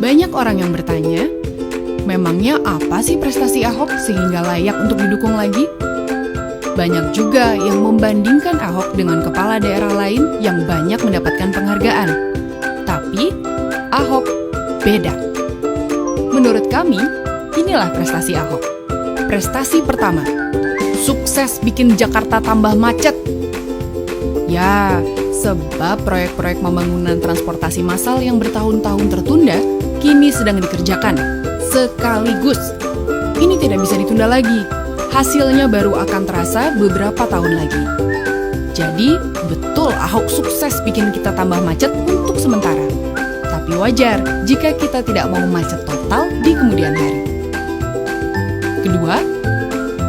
Banyak orang yang bertanya, memangnya apa sih prestasi Ahok sehingga layak untuk didukung lagi? Banyak juga yang membandingkan Ahok dengan kepala daerah lain yang banyak mendapatkan penghargaan. Tapi, Ahok beda. Menurut kami, inilah prestasi Ahok. Prestasi pertama, sukses bikin Jakarta tambah macet. Ya, sebab proyek-proyek pembangunan transportasi massal yang bertahun-tahun tertunda kini sedang dikerjakan sekaligus. Ini tidak bisa ditunda lagi. Hasilnya baru akan terasa beberapa tahun lagi. Jadi, betul Ahok sukses bikin kita tambah macet untuk sementara. Tapi wajar jika kita tidak mau macet total di kemudian hari. Kedua,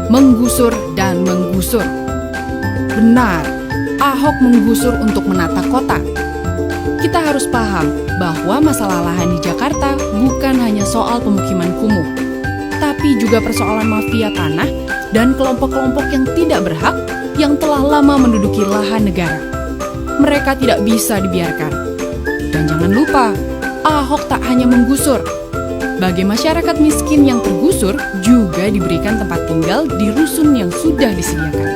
menggusur dan menggusur. Benar, Ahok menggusur untuk menata kota. Kita harus paham bahwa masalah lahan di Jakarta bukan hanya soal pemukiman kumuh, tapi juga persoalan mafia tanah dan kelompok-kelompok yang tidak berhak yang telah lama menduduki lahan negara. Mereka tidak bisa dibiarkan. Dan jangan lupa, Ahok tak hanya menggusur. Bagi masyarakat miskin yang tergusur juga diberikan tempat tinggal di rusun yang sudah disediakan.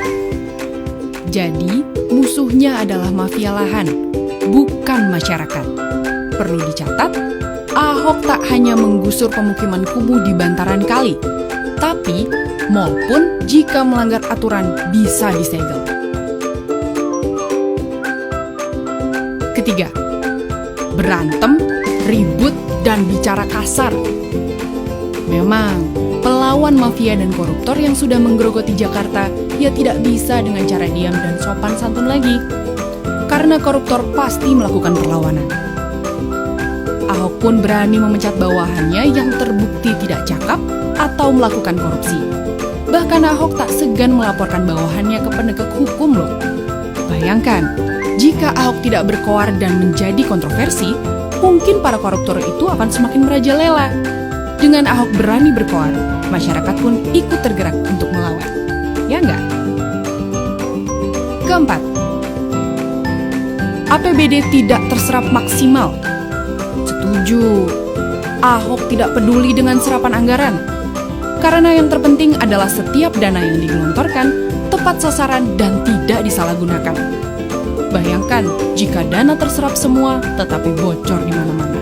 Jadi, musuhnya adalah mafia lahan, bukan masyarakat. Perlu dicatat, Ahok tak hanya menggusur pemukiman kumuh di bantaran kali, tapi mal pun jika melanggar aturan bisa disegel. Ketiga, berantem, ribut, dan bicara kasar. Memang, pelawan mafia dan koruptor yang sudah menggerogoti Jakarta, ya tidak bisa dengan cara diam dan sopan santun lagi. Karena koruptor pasti melakukan perlawanan. Ahok pun berani memecat bawahannya yang terbukti tidak cakap atau melakukan korupsi. Bahkan Ahok tak segan melaporkan bawahannya ke penegak hukum loh. Bayangkan, jika Ahok tidak berkoar dan menjadi kontroversi, mungkin para koruptor itu akan semakin merajalela. Dengan Ahok berani berkoar, masyarakat pun ikut tergerak untuk melawan. Ya enggak? Keempat, APBD tidak terserap maksimal. Setuju, Ahok tidak peduli dengan serapan anggaran. Karena yang terpenting adalah setiap dana yang digelontorkan tepat sasaran dan tidak disalahgunakan. Bayangkan jika dana terserap semua tetapi bocor di mana-mana.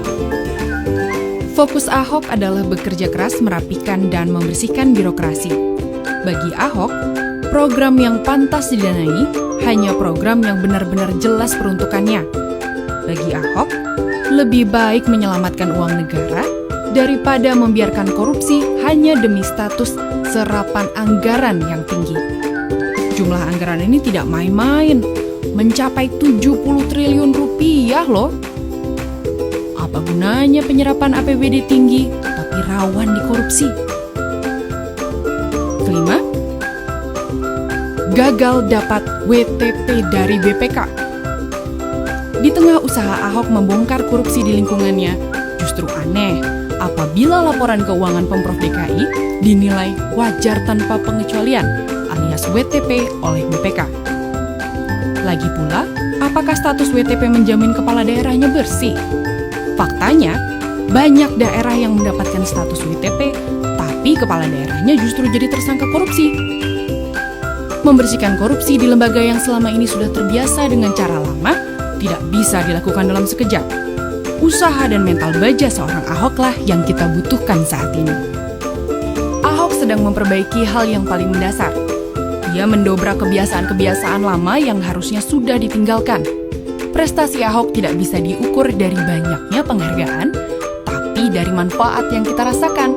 Fokus Ahok adalah bekerja keras merapikan dan membersihkan birokrasi. Bagi Ahok, program yang pantas didanai hanya program yang benar-benar jelas peruntukannya. Bagi Ahok, lebih baik menyelamatkan uang negara daripada membiarkan korupsi hanya demi status serapan anggaran yang tinggi. Jumlah anggaran ini tidak main-main, mencapai 70 triliun rupiah loh. Apa gunanya penyerapan APBD tinggi tapi rawan dikorupsi? Kelima, gagal dapat WTP dari BPK. Di tengah usaha Ahok membongkar korupsi di lingkungannya, justru aneh apabila laporan keuangan Pemprov DKI dinilai wajar tanpa pengecualian alias WTP oleh BPK. Lagi pula, apakah status WTP menjamin kepala daerahnya bersih? Faktanya, banyak daerah yang mendapatkan status WTP, tapi kepala daerahnya justru jadi tersangka korupsi. Membersihkan korupsi di lembaga yang selama ini sudah terbiasa dengan cara lama, tidak bisa dilakukan dalam sekejap. Usaha dan mental baja seorang Ahoklah yang kita butuhkan saat ini. Ahok sedang memperbaiki hal yang paling mendasar. Ia mendobrak kebiasaan-kebiasaan lama yang harusnya sudah ditinggalkan. Prestasi Ahok tidak bisa diukur dari banyaknya penghargaan, tapi dari manfaat yang kita rasakan.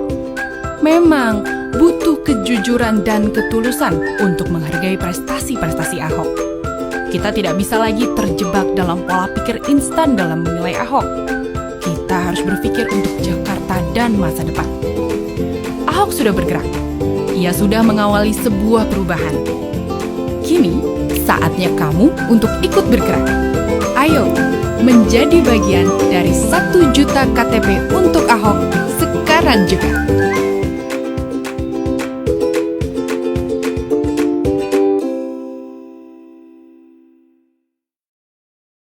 Memang butuh kejujuran dan ketulusan untuk menghargai prestasi-prestasi Ahok. Kita tidak bisa lagi terjebak dalam pola pikir instan dalam menilai Ahok. Kita harus berpikir untuk Jakarta dan masa depan. Ahok sudah bergerak. Ia sudah mengawali sebuah perubahan. Kini, saatnya kamu untuk ikut bergerak. Ayo, menjadi bagian dari 1 juta KTP untuk Ahok sekarang juga.